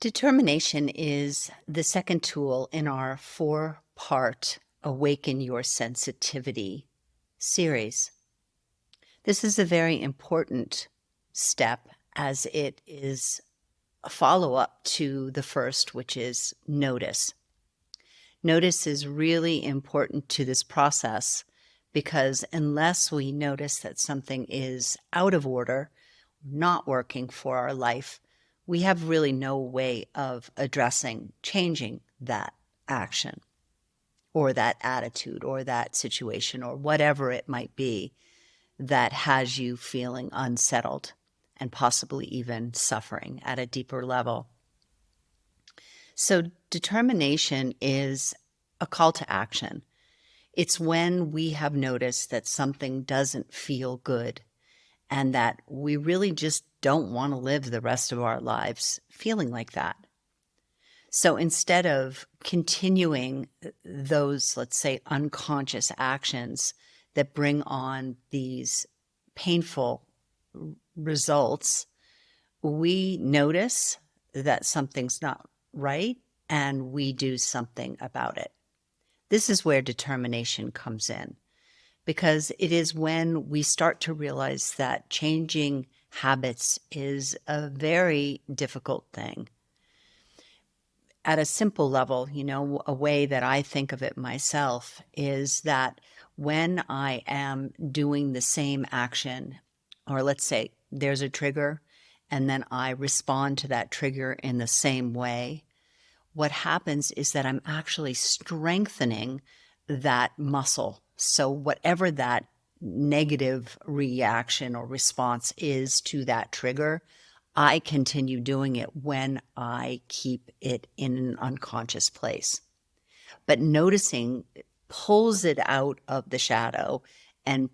Determination is the second tool in our four-part Awaken Your Sensitivity series. This is a very important step as it is a follow-up to the first, which is notice. Notice is really important to this process because unless we notice that something is out of order, not working for our life, we have really no way of addressing, changing that action or that attitude or that situation or whatever it might be that has you feeling unsettled and possibly even suffering at a deeper level. So determination is a call to action. It's when we have noticed that something doesn't feel good and that we really just don't want to live the rest of our lives feeling like that. So instead of continuing those, let's say, unconscious actions that bring on these painful results, we notice that something's not right and we do something about it. This is where determination comes in, because it is when we start to realize that changing habits is a very difficult thing. At a simple level, a way that I think of it myself is that when I am doing the same action, or let's say there's a trigger, and then I respond to that trigger in the same way, what happens is that I'm actually strengthening that muscle. So whatever that negative reaction or response is to that trigger, I continue doing it when I keep it in an unconscious place. But noticing pulls it out of the shadow and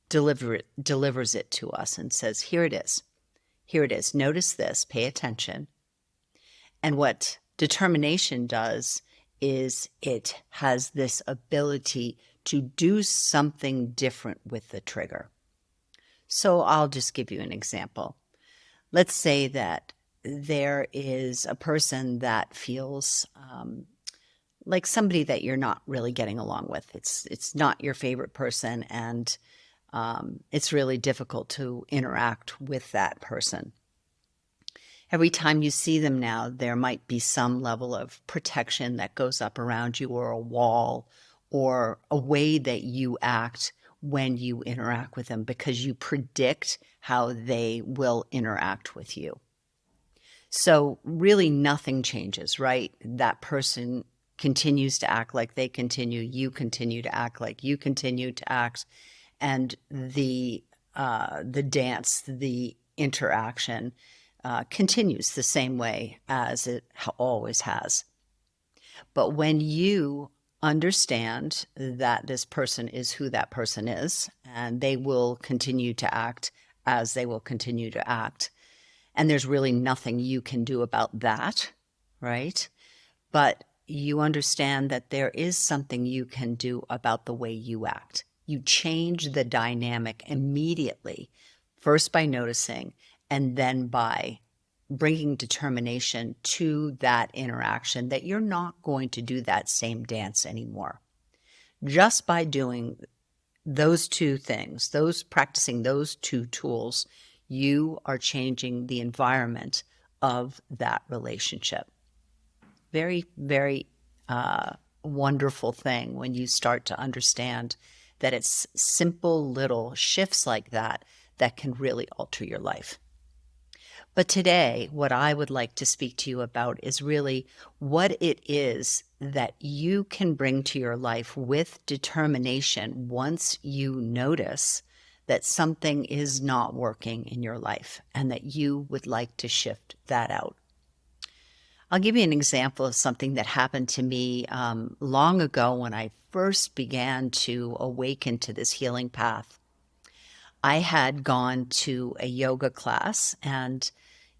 delivers it to us and says, here it is. Here it is. Notice this. Pay attention. And what determination does is it has this ability to do something different with the trigger. So I'll just give you an example. Let's say that there is a person that feels like somebody that you're not really getting along with. It's not your favorite person, and it's really difficult to interact with that person. Every time you see them now, there might be some level of protection that goes up around you, or a wall, or a way that you act when you interact with them because you predict how they will interact with you. So really nothing changes, right? That person continues to act like they continue, you continue to act like you continue to act, and the dance, the interaction continues the same way as it always has. But when you understand that this person is who that person is, and they will continue to act as they will continue to act, and there's really nothing you can do about that, right? But you understand that there is something you can do about the way you act. You change the dynamic immediately, first by noticing, and then by bringing determination to that interaction that you're not going to do that same dance anymore. Just by doing those two things, practicing those two tools, you are changing the environment of that relationship. Very, very wonderful thing when you start to understand that it's simple little shifts like that that can really alter your life. But today, what I would like to speak to you about is really what it is that you can bring to your life with determination once you notice that something is not working in your life and that you would like to shift that out. I'll give you an example of something that happened to me long ago when I first began to awaken to this healing path. I had gone to a yoga class, and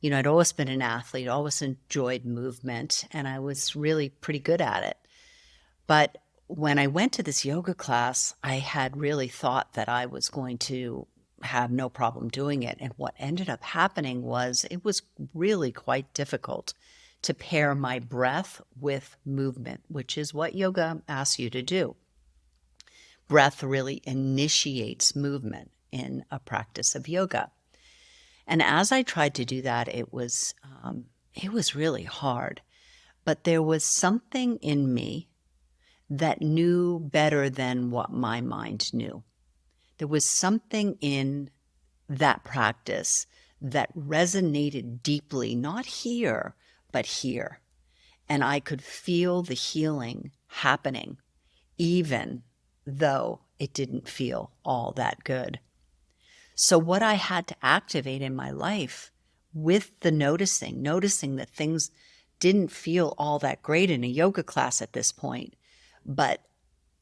I'd always been an athlete, always enjoyed movement, and I was really pretty good at it. But when I went to this yoga class, I had really thought that I was going to have no problem doing it. And what ended up happening was it was really quite difficult to pair my breath with movement, which is what yoga asks you to do. Breath really initiates movement in a practice of yoga. And as I tried to do that, it was really hard. But there was something in me that knew better than what my mind knew. There was something in that practice that resonated deeply, not here, but here. And I could feel the healing happening, even though it didn't feel all that good. So, what I had to activate in my life with the noticing that things didn't feel all that great in a yoga class at this point, but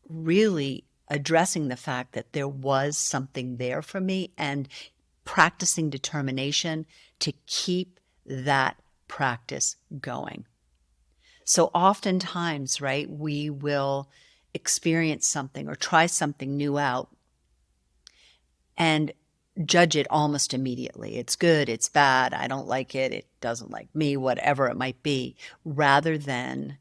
really addressing the fact that there was something there for me and practicing determination to keep that practice going. So oftentimes, right, we will experience something or try something new out and judge it almost immediately. It's good, it's bad, I don't like it, it doesn't like me, whatever it might be, rather than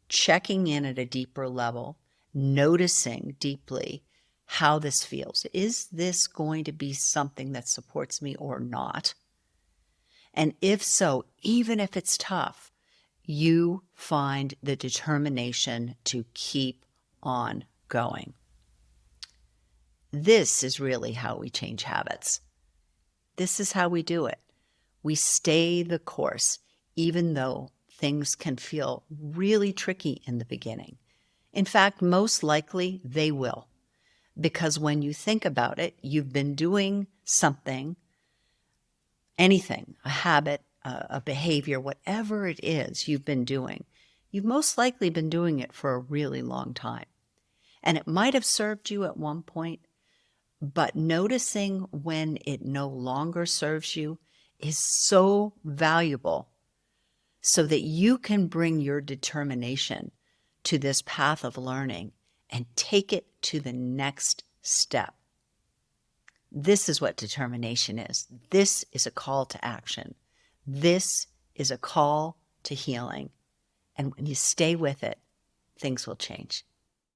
checking in at a deeper level, noticing deeply how this feels. Is this going to be something that supports me or not? And if so, even if it's tough, you find the determination to keep on going. This is really how we change habits. This is how we do it. We stay the course, even though things can feel really tricky in the beginning. In fact, most likely they will, because when you think about it, you've been doing something, anything, a habit, a behavior, whatever it is you've been doing, you've most likely been doing it for a really long time. And it might have served you at one point, but noticing when it no longer serves you is so valuable so that you can bring your determination to this path of learning and take it to the next step. This is what determination is. This is a call to action. This is a call to healing. And when you stay with it, things will change.